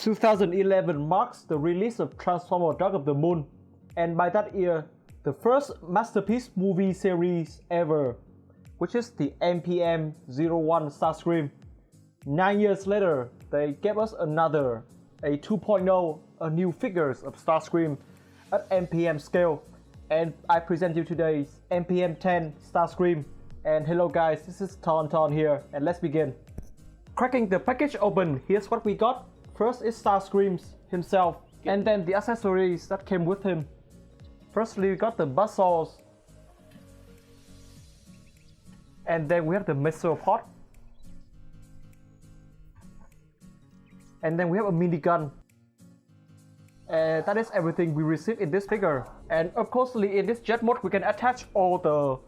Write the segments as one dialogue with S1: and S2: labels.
S1: 2011 marks the release of Transformers Dark of the Moon, and by that year, the first masterpiece movie series ever, which is the MPM-01 StarScream. 9 years later, they gave us another, a 2.0, a new figures of StarScream at MPM scale, and I present you today's MPM-10 StarScream. And hello guys, this is TonTon here, and let's begin. Cracking the package open, here's what we got. First is StarScream himself, and then the accessories that came with him. Firstly, we got the buzzsaws, and then we have the missile pod, and then we have a minigun. And that is everything we received in this figure. And of course, in this jet mode, we can attach all the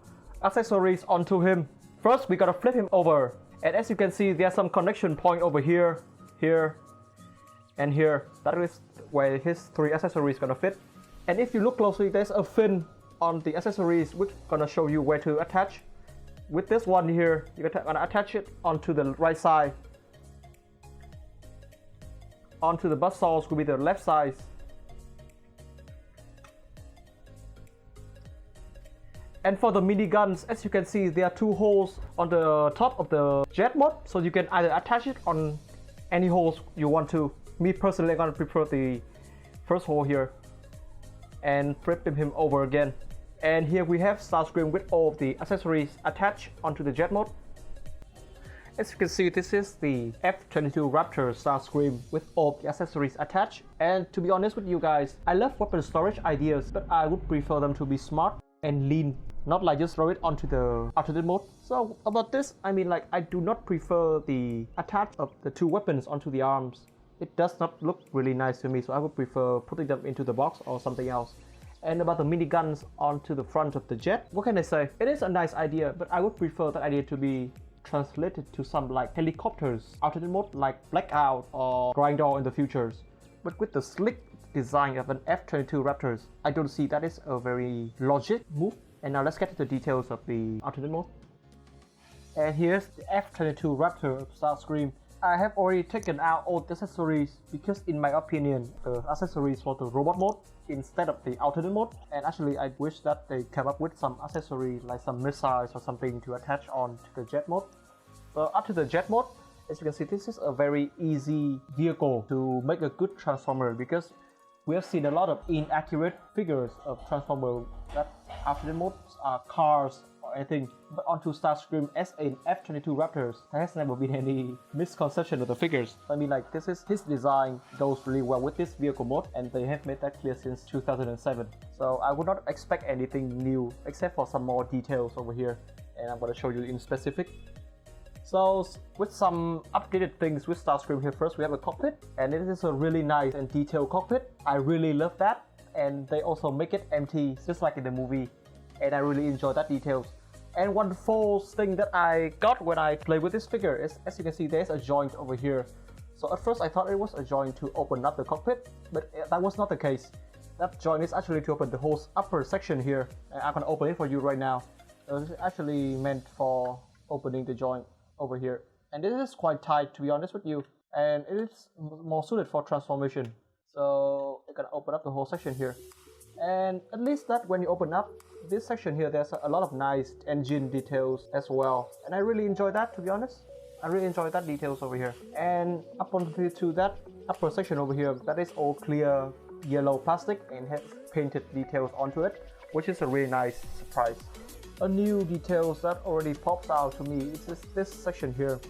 S1: accessories onto him. First, we gotta flip him over, and as you can see, there's some connection point over here, here, and here. That is where his 3 accessories gonna fit. And if you look closely, there's a fin on the accessories which gonna show you where to attach. With this one here, you're gonna attach it onto the right side. Onto the buzzsaws will be the left side. And for the miniguns, as you can see, there are 2 holes on the top of the jet mode, so you can either attach it on any holes you want to. Me personally, I'm gonna prefer the first hole here, and flip him over again. And here we have StarScream with all of the accessories attached onto the jet mode. As you can see, this is the F-22 Raptor StarScream with all the accessories attached. And to be honest with you guys, I love weapon storage ideas, but I would prefer them to be smart and lean, not like just throw it onto the alternate mode. So about this, I mean, like, I do not prefer the attach of the 2 weapons onto the arms. It does not look really nice to me, so I would prefer putting them into the box or something else. And about the miniguns onto the front of the jet, what can I say? It is a nice idea, but I would prefer that idea to be translated to some like helicopters alternate mode, like Blackout or Grindor in the futures. But with the slick design of an F-22 Raptors, I don't see that is a very logic move. And now let's get to the details of the alternate mode. And here's the F-22 Raptor of StarScream. I have already taken out all the accessories because in my opinion, the accessories for the robot mode instead of the alternate mode. And actually I wish that they came up with some accessory like some missiles or something to attach on to the jet mode. But up to the jet mode, as you can see, this is a very easy vehicle to make a good Transformer, because we have seen a lot of inaccurate figures of Transformer that alternate modes are cars or anything. But onto StarScream as an F-22 Raptors, there has never been any misconception of the figures. I mean, like, this is his design goes really well with this vehicle mode, and they have made that clear since 2007. So I would not expect anything new except for some more details over here, and I'm going to show you in specific. So with some updated things with StarScream here, first we have a cockpit, and it is a really nice and detailed cockpit. I really love that, and they also make it empty just like in the movie, and I really enjoy that details. And one false thing that I got when I played with this figure is, as you can see, there's a joint over here. So at first I thought it was a joint to open up the cockpit, but that was not the case. That joint is actually to open the whole upper section here, and I'm gonna open it for you right now. It's actually meant for opening the joint over here, and this is quite tight, to be honest with you, and it is more suited for transformation. So you're gonna open up the whole section here, and at least that when you open up this section here, there's a lot of nice engine details as well, and I really enjoy that, to be honest. I really enjoy that details over here. And up onto that upper section over here, that is all clear yellow plastic and has painted details onto it, which is a really nice surprise. A new details that already pops out to me is this section here.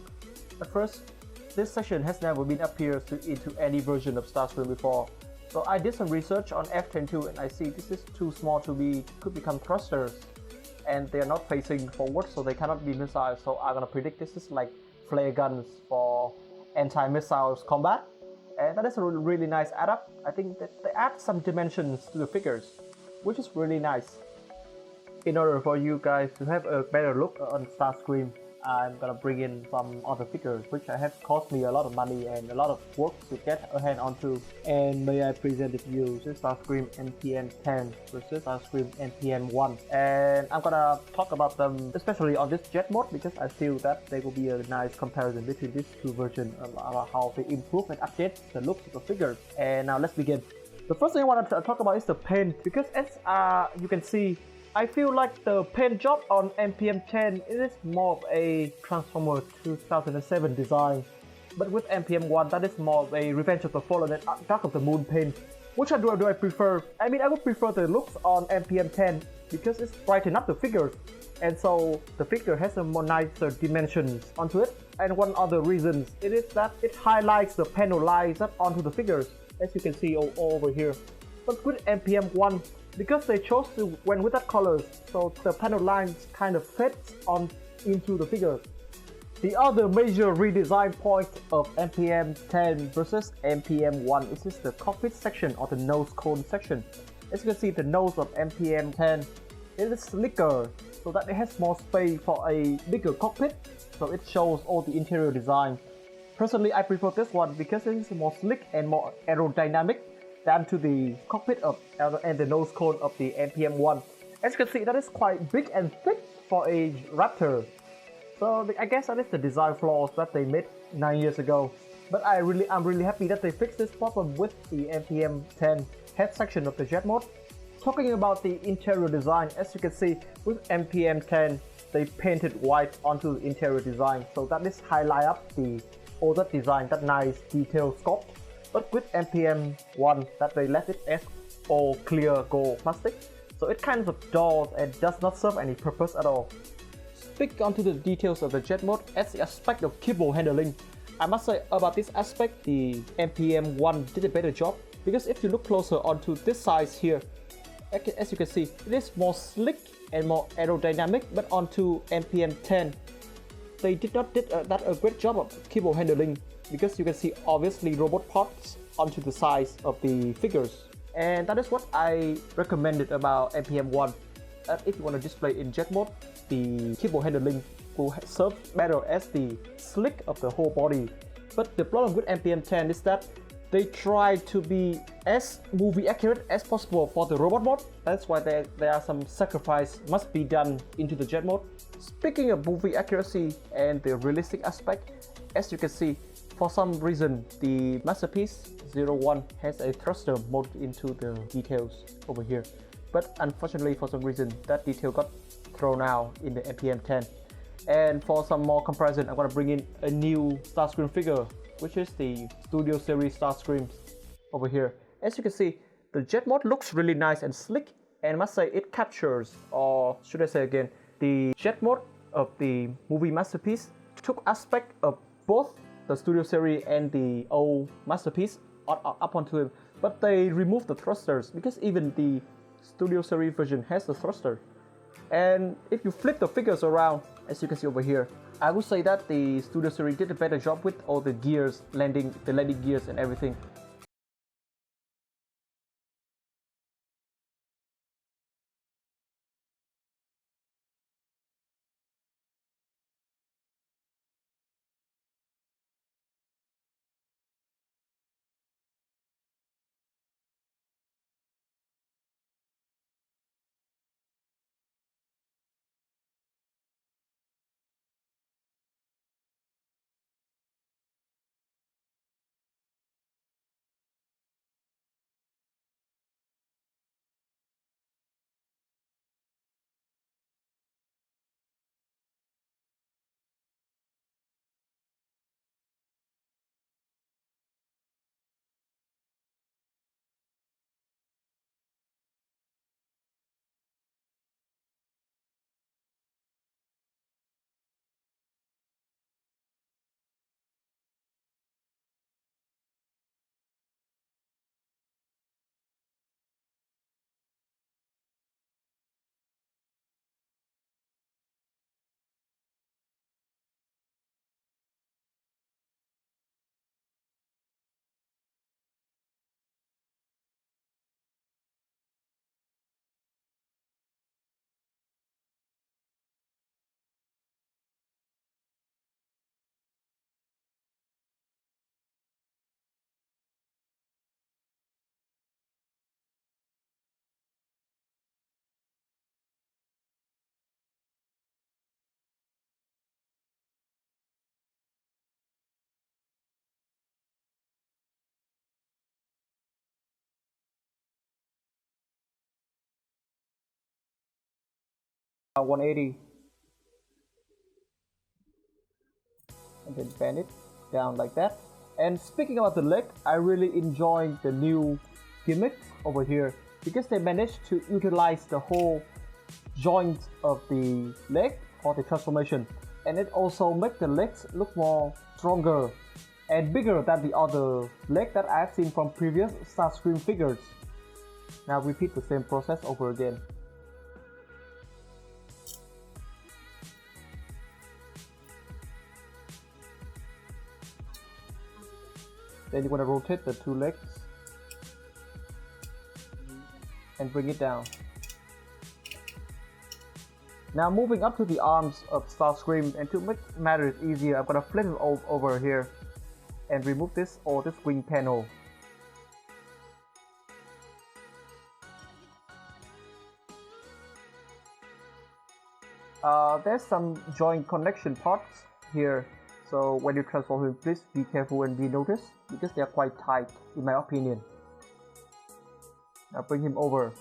S1: At first, this section has never been appeared into any version of StarScream before. So I did some research on F-22, and I see this is too small to could become thrusters, and they are not facing forward, so they cannot be missiles. So I'm gonna predict this is like flare guns for anti-missiles combat, and that is a really nice add up. I think that they add some dimensions to the figures, which is really nice. In order for you guys to have a better look on StarScream, I'm gonna bring in some other figures which have cost me a lot of money and a lot of work to get a hand onto. And may I present it to you, this is StarScream MPM 10 versus StarScream MPM 1. And I'm gonna talk about them especially on this jet mode because I feel that there will be a nice comparison between these two versions about how they improve and update the look of the figures. And now let's begin. The first thing I want to talk about is the paint, because as you can see, I feel like the paint job on MPM 10 is more of a Transformer 2007 design, but with MPM 1 that is more of a Revenge of the Fallen and Dark of the Moon paint. Which one do I prefer? I mean, I would prefer the looks on MPM 10 because it's brighten up the figures, and so the figure has a more nicer dimensions onto it. And one other reason it is that it highlights the panel lines up onto the figures, as you can see all over here. But with MPM 1, because they chose to went with that colors, so the panel lines kind of fits on into the figure. The other major redesign point of MPM 10 versus MPM 1 is just the cockpit section or the nose cone section. As you can see, the nose of MPM 10 is slicker, so that it has more space for a bigger cockpit, so it shows all the interior design. Personally, I prefer this one because it is more slick and more aerodynamic than to the cockpit of and the nose cone of the MPM 1. As you can see, that is quite big and thick for a Raptor. So I guess that is the design flaws that they made 9 years ago. But I'm really happy that they fixed this problem with the MPM 10 head section of the jet mode. Talking about the interior design, as you can see with MPM 10, they painted white onto the interior design, so that is highlight up the older design, that nice detailed sculpt. But with MPM 1, that they left it as all clear gold plastic, so it kind of dulls and does not serve any purpose at all. Speak onto the details of the jet mode as the aspect of keyboard handling. I must say about this aspect, the MPM 1 did a better job, because if you look closer onto this size here, as you can see, it is more slick and more aerodynamic. But onto MPM 10, they did not did a great job of keyboard handling, because you can see obviously robot parts onto the size of the figures. And that is what I recommended about MPM 1. If you want to display in jet mode, the keyboard handling will serve better as the slick of the whole body. But the problem with MPM 10 is that they try to be as movie accurate as possible for the robot mode. That's why there are some sacrifice must be done into the jet mode. Speaking of movie accuracy and the realistic aspect, as you can see, for some reason the Masterpiece 01 has a thruster molded into the details over here. But unfortunately, for some reason, that detail got thrown out in the MPM 10. And for some more comparison, I'm gonna bring in a new StarScream figure, which is the Studio Series StarScream over here. As you can see, the jet mode looks really nice and slick, and I must say it captures, or should I say again, the jet mode of the Movie Masterpiece took aspect of both the Studio Series and the old Masterpiece up onto it, but they removed the thrusters, because even the Studio Series version has the thruster. And if you flip the figures around, as you can see over here, I would say that the Studio Series did a better job with all the gears, the landing gears and everything. 180, and then bend it down like that. And speaking about the leg, I really enjoy the new gimmick over here because they managed to utilize the whole joint of the leg for the transformation, and it also makes the legs look more stronger and bigger than the other leg that I've seen from previous StarScream figures. Now repeat the same process over again. Then you want to rotate the two legs and bring it down. Now moving up to the arms of StarScream, and to make matters easier, I'm gonna flip it over here and remove this wing panel. There's some joint connection parts here, so when you transform him, please be careful and be noticed because they are quite tight in my opinion. Now bring him over.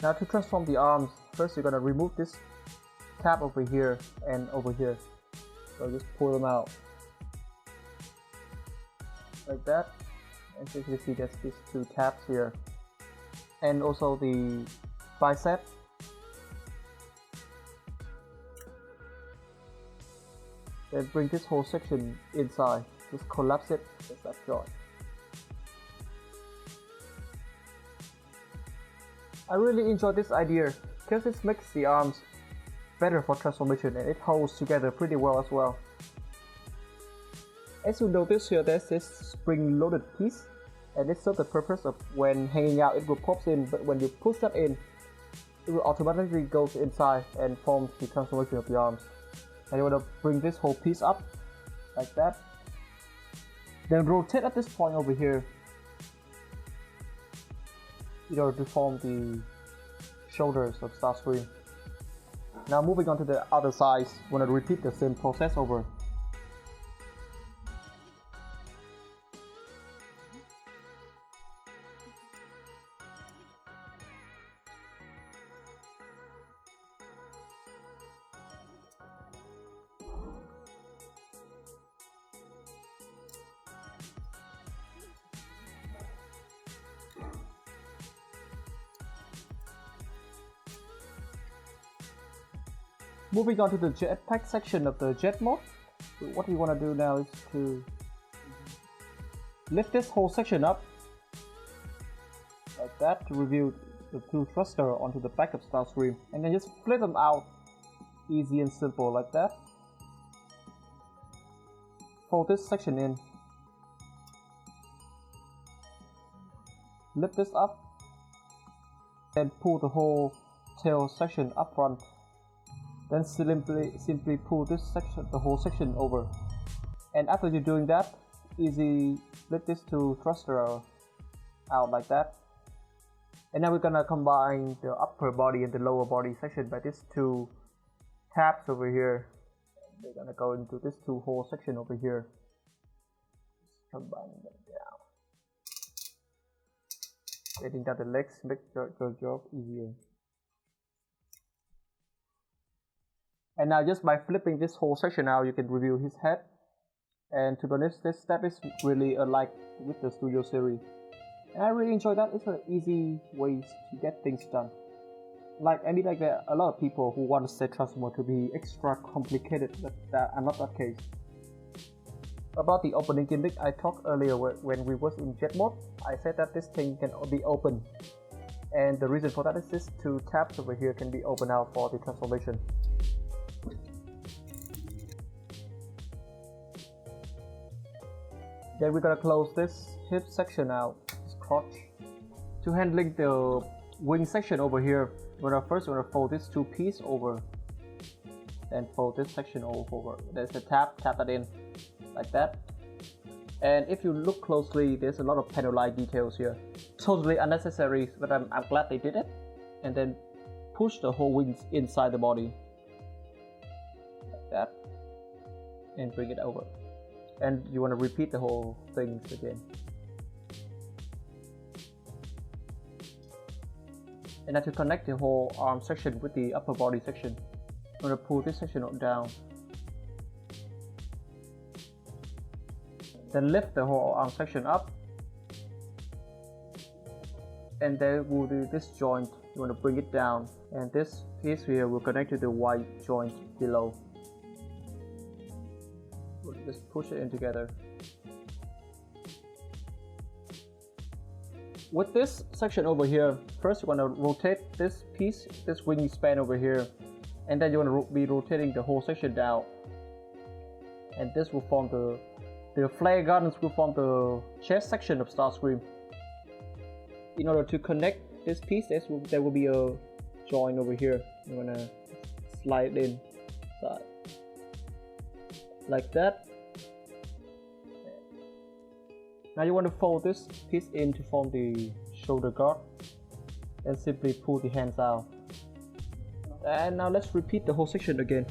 S1: Now to transform the arms, first you're gonna remove this tab over here and over here. So just pull them out like that, and you can see there's these two tabs here, and also the bicep. Then bring this whole section inside, just collapse it as that joint. I really enjoy this idea because it makes the arms better for transformation, and it holds together pretty well as well. As you notice here, there's this spring-loaded piece, and it serves the purpose of when hanging out it will pop in, but when you push that in, it will automatically go inside and form the transformation of the arms. And you want to bring this whole piece up like that, then rotate at this point over here in order to form the shoulders of StarScream. Now moving on to the other sides, want to repeat the same process over. Moving on to the jetpack section of the jet mode, what you want to do now is to lift this whole section up like that to reveal the two thruster onto the back of StarScream, and then just flip them out, easy and simple like that. Fold this section in, lift this up, and pull the whole tail section up front. Then simply pull this section, the whole section over. And after you're doing that, easy flip this two thruster out like that. And now we're gonna combine the upper body and the lower body section by these two tabs over here. They're gonna go into this two whole section over here. Just combining them down. Getting down the legs makes your job easier. And now just by flipping this whole section out, you can review his head. And to be honest, this step is really alike with the Studio series. And I really enjoy that. It's an easy way to get things done. Like, I mean, like there are a lot of people who want to set Transformer to be extra complicated, but I'm not that case. About the opening gimmick, I talked earlier when we was in jet mode. I said that this thing can be open. And the reason for that is these two tabs over here can be opened out for the transformation. Then we're gonna close this hip section out, this crotch. To handling the wing section over here, we're gonna fold this two piece over, then fold this section over. There's a tap that in, like that. And if you look closely, there's a lot of panel-like details here. Totally unnecessary, but I'm glad they did it. And then push the whole wings inside the body, like that, and bring it over. And you want to repeat the whole thing again. And now to connect the whole arm section with the upper body section, I'm going to pull this section down. Then lift the whole arm section up. And then we'll do this joint. You want to bring it down. And this piece here will connect to the white joint below. We'll just push it in together. With this section over here, first you want to rotate this piece, this wingspan over here, and then you want to be rotating the whole section down. And this will form the flare guns will form the chest section of StarScream. In order to connect this piece, there will be a joint over here. You want to slide in side like that. Now you want to fold this piece in to form the shoulder guard, and simply pull the hands out. And now let's repeat the whole section again.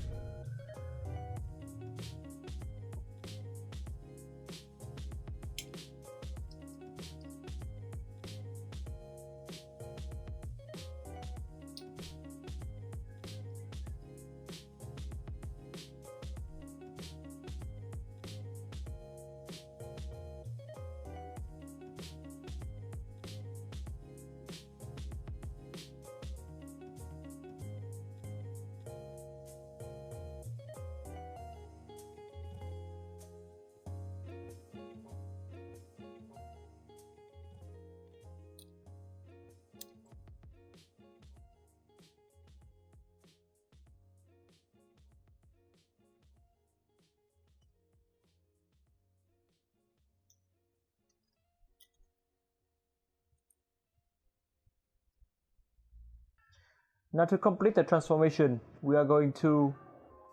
S1: Now to complete the transformation, we are going to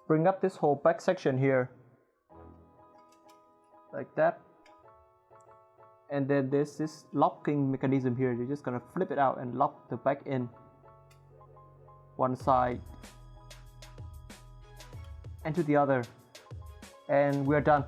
S1: bring up this whole back section here, like that. And then there's this locking mechanism here. You're just gonna flip it out and lock the back in one side and to the other. And we're done.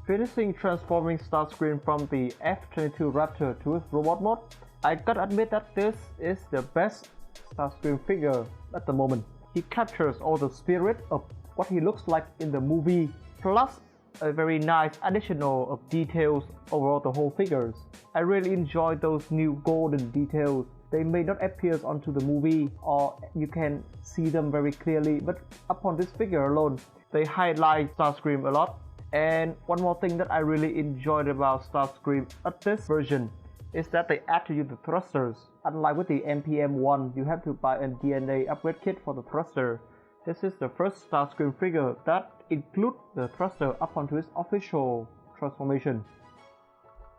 S1: Finishing transforming StarScream from the F-22 Raptor to its robot mode, I gotta admit that this is the best StarScream figure at the moment. He captures all the spirit of what he looks like in the movie, plus a very nice additional of details over the whole figures. I really enjoy those new golden details. They may not appear onto the movie or you can see them very clearly, but upon this figure alone, they highlight StarScream a lot. And one more thing that I really enjoyed about StarScream at this version is that they add to you the thrusters. Unlike with the MPM one, you have to buy a DNA upgrade kit for the thruster. This is the first StarScream figure that includes the thruster up onto its official transformation.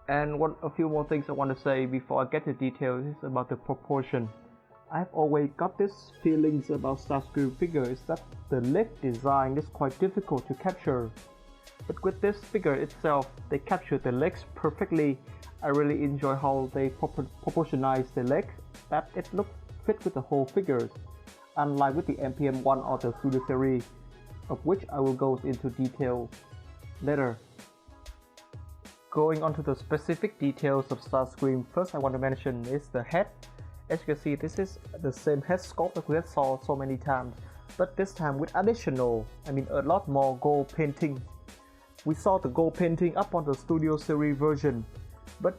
S1: And a few more things I want to say before I get to details is about the proportion. I've always got this feelings about StarScream figure is that the leg design is quite difficult to capture. But with this figure itself, they capture the legs perfectly. I really enjoy how they proportionize the legs, that it looks fit with the whole figures, unlike with the MPM 1 or the Studio Series, of which I will go into detail later. Going on to the specific details of StarScream, first I want to mention is the head. As you can see, this is the same head sculpt that we have saw so many times, but this time with additional, a lot more gold painting. We saw the gold painting up on the Studio Series version, but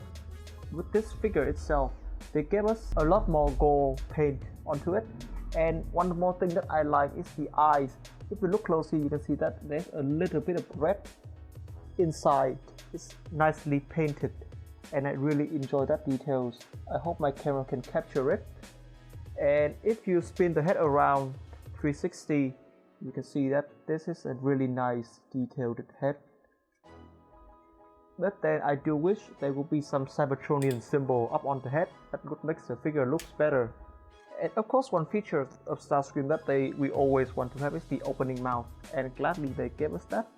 S1: with this figure itself, they gave us a lot more gold paint onto it. And one more thing that I like is the eyes. If you look closely, you can see that there's a little bit of red inside. It's nicely painted, and I really enjoy that details. I hope my camera can capture it. And if you spin the head around 360, you can see that this is a really nice detailed head. But then I do wish there would be some Cybertronian symbol up on the head. That would make the figure looks better. And of course, one feature of StarScream that we always want to have is the opening mouth, and gladly they gave us that,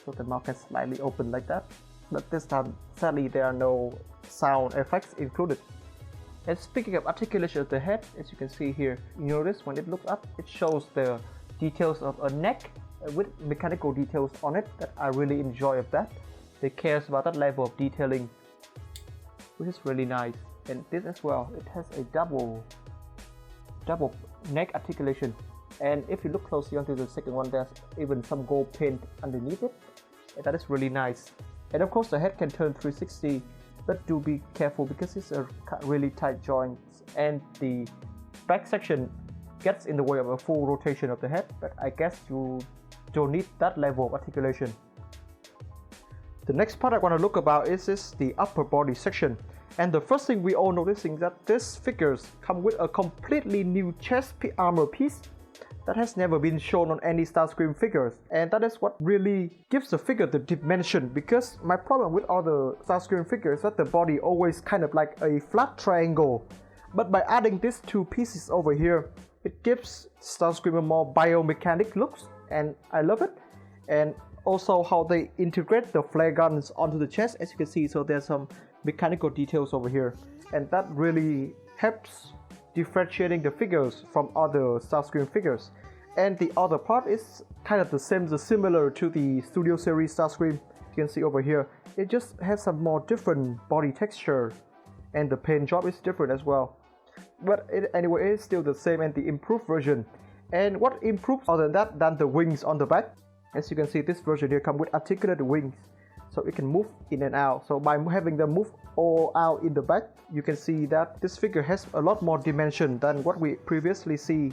S1: so the mouth can slightly open like that. But this time, sadly, there are no sound effects included. And speaking of articulation of the head, as you can see here, you notice when it looks up, it shows the details of a neck with mechanical details on it. That I really enjoy of that. They cares about that level of detailing, which is really nice. and this as well, it has a double neck articulation. And if you look closely onto the second one, there's even some gold paint underneath it, and that is really nice. And of course the head can turn 360, but do be careful because it's a really tight joint, and the back section gets in the way of a full rotation of the head, but I guess you don't need that level of articulation. The next part I want to look about is the upper body section. And the first thing we all noticing that these figures come with a completely new chest armor piece that has never been shown on any StarScream figures, and that is what really gives the figure the dimension, because my problem with all the StarScream figures is that the body always kind of like a flat triangle, but by adding these two pieces over here, it gives StarScream a more biomechanic looks, and I love it. And also how they integrate the flare guns onto the chest, as you can see, so there's some mechanical details over here, and that really helps differentiating the figures from other StarScream figures. And the other part is kind of the same, similar to the Studio Series StarScream. You can see over here, it just has some more different body texture, and the paint job is different as well. But anyway, it is still the same and the improved version. And what improves other than the wings on the back, as you can see, this version here comes with articulated wings, so it can move in and out. So by having them move all out in the back, you can see that this figure has a lot more dimension than what we previously see.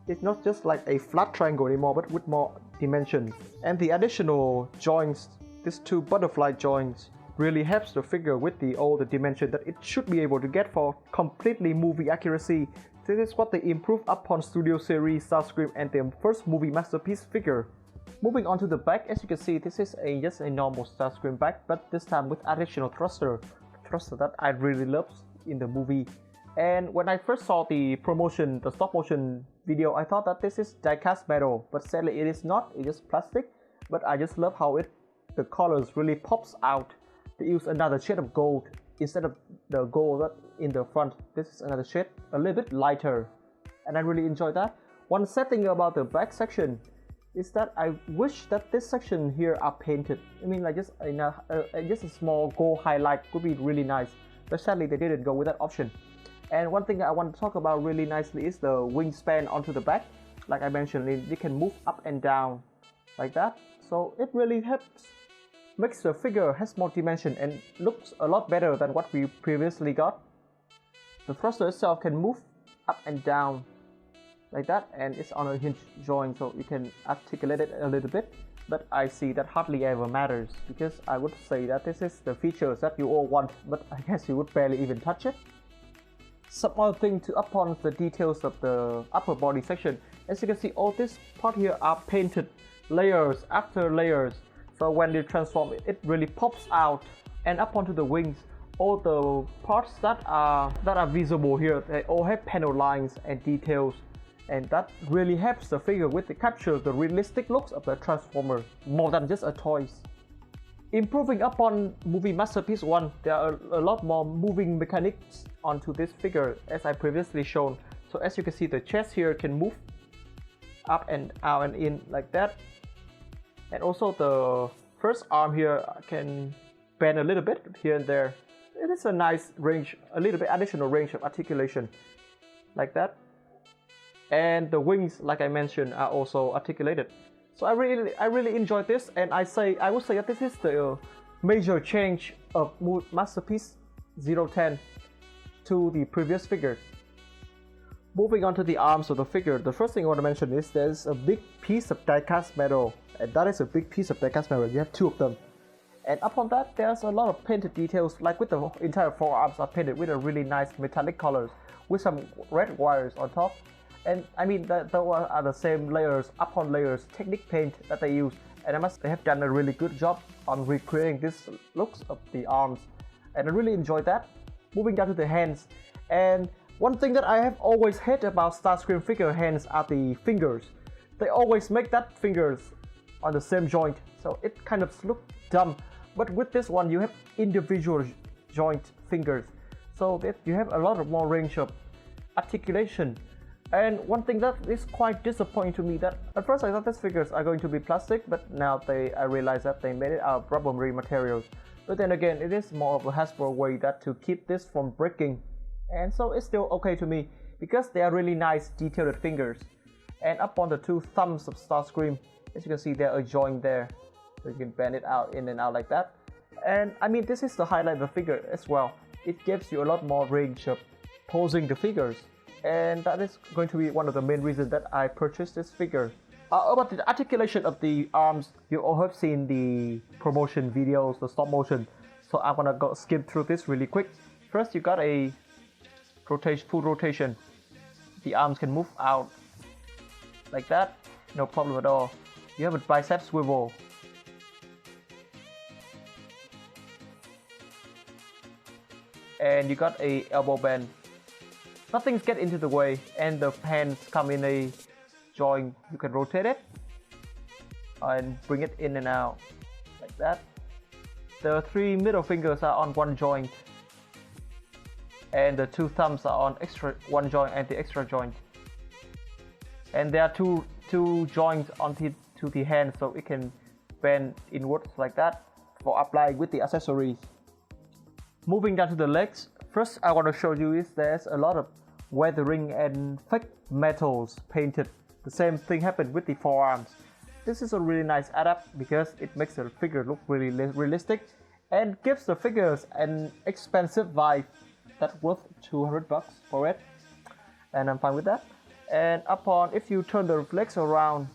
S1: It's not just like a flat triangle anymore, but with more dimensions. And the additional joints, these two butterfly joints, really helps the figure with all the dimension that it should be able to get for completely movie accuracy. This is what they improved upon Studio Series StarScream and their first Movie Masterpiece figure. Moving on to the back, as you can see, this is just a normal StarScream back, but this time with additional thruster that I really love in the movie. And when I first saw the stop motion video, I thought that this is die-cast metal, but sadly it is not. It's just plastic. But I just love how the colors really pops out. They use another shade of gold instead of the gold that in the front. This is another shade, a little bit lighter, and I really enjoy that. One sad thing about the back section is that I wish that this section here are painted. I mean, like just a small gold highlight would be really nice, but sadly they didn't go with that option. And one thing I want to talk about really nicely is the wingspan onto the back. Like I mentioned, it can move up and down like that, so it really makes the figure has more dimension and looks a lot better than what we previously got. The thruster itself can move up and down like that, and it's on a hinge joint, so you can articulate it a little bit, but I see that hardly ever matters, because I would say that this is the features that you all want, but I guess you would barely even touch it. Some other thing to upon the details of the upper body section, as you can see, all this part here are painted layers after layers, so when they transform it really pops out. And up onto the wings, all the parts that are visible here, they all have panel lines and details, and that really helps the figure with the capture the realistic looks of the Transformer more than just a toys. Improving upon Movie Masterpiece 1, there are a lot more moving mechanics onto this figure as I previously shown. So as you can see, the chest here can move up and out and in like that, and also the first arm here can bend a little bit here and there. It is a nice range, a little bit additional range of articulation like that. And the wings, like I mentioned, are also articulated. So I really enjoyed this, and I would say that this is the major change of Masterpiece 010 to the previous figures. Moving on to the arms of the figure, the first thing I want to mention is there's a big piece of die-cast metal, and that is a big piece of die-cast metal. You have two of them. And upon that, there's a lot of painted details, like with the entire forearms are painted with a really nice metallic colors with some red wires on top. And I mean, those are the same layers upon layers technique paint that they use, and they have done a really good job on recreating this looks of the arms, and I really enjoyed that. Moving down to the hands, and one thing that I have always hated about StarScream figure hands are the fingers. They always make that fingers on the same joint, so it kind of looks dumb. But with this one, you have individual joint fingers, so that you have a lot of more range of articulation. And one thing that is quite disappointing to me, that at first I thought these figures are going to be plastic, but now I realize that they made it out of rubbery materials. But then again, it is more of a Hasbro way that to keep this from breaking, and so it's still okay to me because they are really nice detailed fingers. And up on the two thumbs of StarScream, as you can see, there are joint there, so you can bend it out in and out like that. And I mean, this is the highlight of the figure as well. It gives you a lot more range of posing the figures, and that is going to be one of the main reasons that I purchased this figure. About the articulation of the arms, you all have seen the promotion videos, the stop motion, so I'm gonna go skip through this really quick. First, you got a full rotation. The arms can move out like that, no problem at all. You have a bicep swivel. And you got a elbow bend. Nothing's get into the way, and the hands come in a joint. You can rotate it and bring it in and out like that. The three middle fingers are on one joint, and the two thumbs are on one joint and the extra joint. And there are two joints onto the hand, so it can bend inwards like that for applying with the accessories. Moving down to the legs, first I want to show you is there's a lot of weathering and fake metals painted. The same thing happened with the forearms. This is a really nice adapt because it makes the figure look really realistic and gives the figures an expensive vibe that's worth $200 for it, and I'm fine with that. And if you turn the legs around,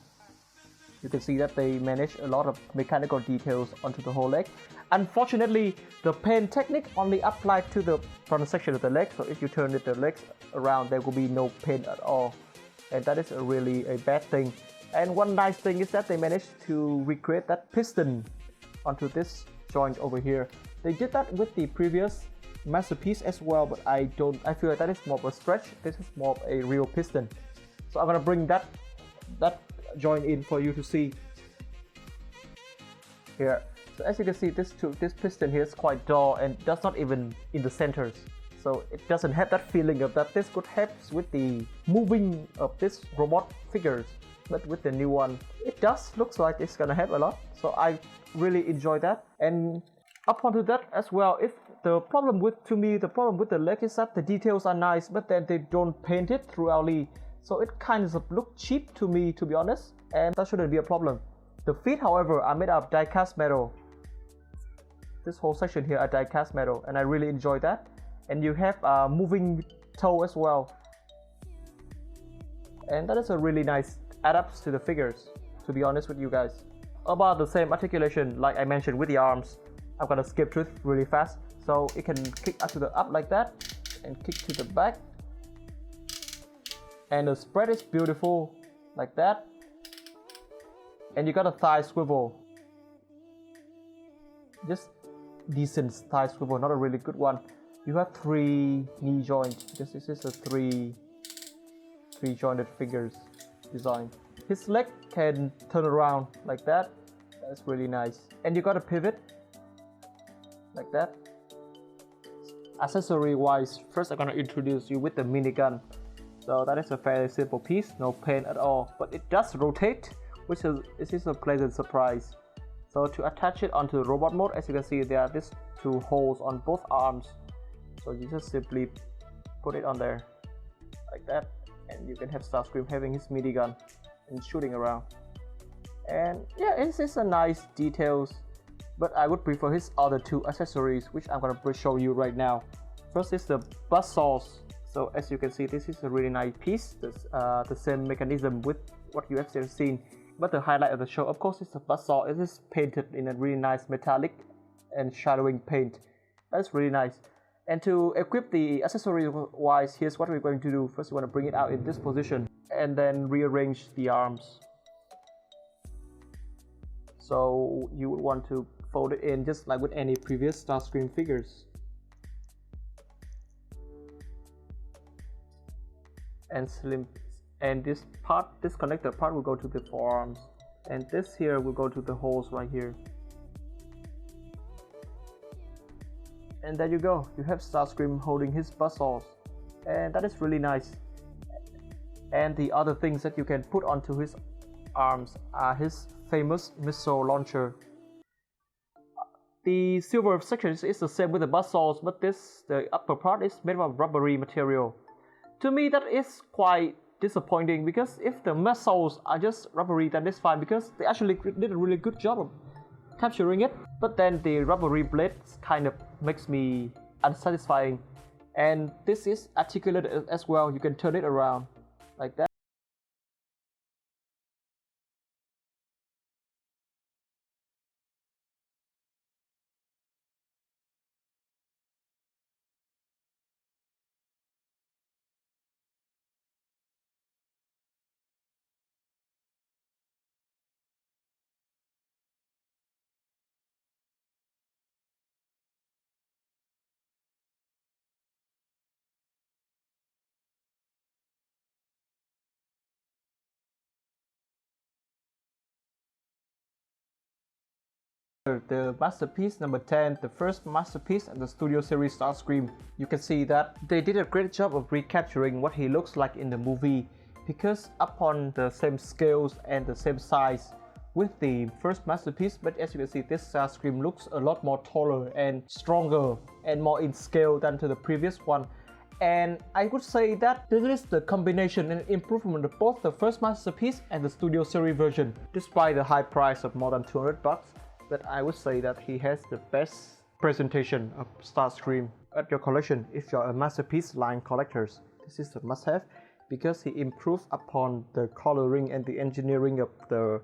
S1: you can see that they manage a lot of mechanical details onto the whole leg. Unfortunately, the paint technique only applied to the front section of the leg, so if you turn the legs around, there will be no paint at all, and that is really a bad thing. And one nice thing is that they managed to recreate that piston onto this joint over here. They did that with the previous Masterpiece as well, but I feel like that is more of a stretch. This is more of a real piston, so I'm gonna bring that joint in for you to see here. So as you can see, this piston here is quite dull and does not even in the centers, so it doesn't have that feeling of that this could help with the moving of this robot figures. But with the new one, it does looks like it's gonna help a lot, so I really enjoy that. And up onto that as well, if the problem with the leg is that the details are nice, but then they don't paint it throughout, so it kind of look cheap to me, to be honest, and that shouldn't be a problem. The feet, however, are made of die-cast metal. This whole section here are die-cast metal, and I really enjoy that. And you have a moving toe as well, and that is a really nice adapt to the figures, to be honest with you guys. About the same articulation like I mentioned with the arms, I'm gonna skip through it really fast. So it can kick up to the up like that and kick to the back, and the spread is beautiful like that. And you got a thigh swivel, just decent thigh swivel, not a really good one. You have three knee joints because this is a three jointed figures design. His leg can turn around like that. That's really nice. And you got a pivot like that. Accessory wise, first I'm gonna introduce you with the minigun. So that is a fairly simple piece, no paint at all, but it does rotate, which is a pleasant surprise. So to attach it onto robot mode, as you can see, there are these two holes on both arms. So you just simply put it on there like that, and you can have StarScream having his minigun and shooting around. And yeah, it's a nice details, but I would prefer his other two accessories, which I'm gonna show you right now. First is the buzzsaws. So as you can see, this is a really nice piece. This, the same mechanism with what you have seen, but the highlight of the show, of course, is the buzzsaw. It is painted in a really nice metallic and shadowing paint. That's really nice. And to equip the accessory wise, here's what we're going to do. First, you want to bring it out in this position and then rearrange the arms. So you would want to fold it in just like with any previous StarScream figures. And slim, and this connector part will go to the forearms, and this here will go to the holes right here. And there you go, you have StarScream holding his buzzsaws, and that is really nice. And the other things that you can put onto his arms are his famous missile launcher. The silver section is the same with the muscles, but the upper part is made of rubbery material. To me, that is quite disappointing, because if the muscles are just rubbery, then it's fine, because they actually did a really good job of capturing it. But then the rubbery blades kind of makes me unsatisfying. And this is articulated as well. You can turn it around like that. The masterpiece number 10, the first masterpiece of the studio series StarScream. You can see that they did a great job of recapturing what he looks like in the movie, because upon the same scales and the same size with the first masterpiece, but as you can see, this StarScream looks a lot more taller and stronger and more in scale than to the previous one. And I would say that this is the combination and improvement of both the first masterpiece and the studio series version. Despite the high price of more than $200, but I would say that he has the best presentation of StarScream at your collection. If you're a masterpiece line collectors, this is a must-have, because he improved upon the coloring and the engineering of the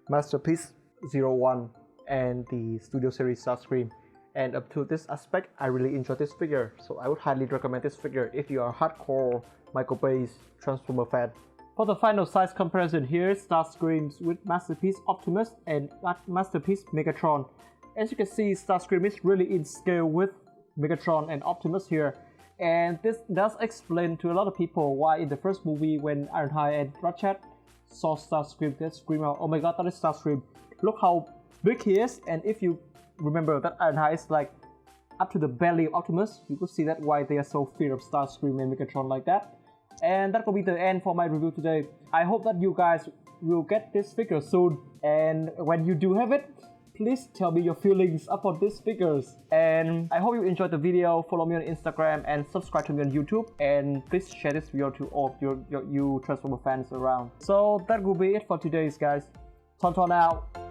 S1: masterpiece 01 and the studio series StarScream. And up to this aspect, I really enjoy this figure, so I would highly recommend this figure if you are a hardcore Michael Bay's Transformer fan. For the final size comparison, here is StarScream with Masterpiece Optimus and Masterpiece Megatron. As you can see, StarScream is really in scale with Megatron and Optimus here. And this does explain to a lot of people why in the first movie, when Ironhide and Ratchet saw StarScream, they scream out, "Oh my god, that is StarScream. Look how big he is." And if you remember that Ironhide is like up to the belly of Optimus, you could see that why they are so feared of StarScream and Megatron like that. And that will be the end for my review today. I hope that you guys will get this figure soon, and when you do have it, please tell me your feelings about these figures. And I hope you enjoyed the video. Follow me on Instagram and subscribe to me on YouTube, and please share this video to all of you Transformer fans around. So that will be it for today's guys. TonTon out.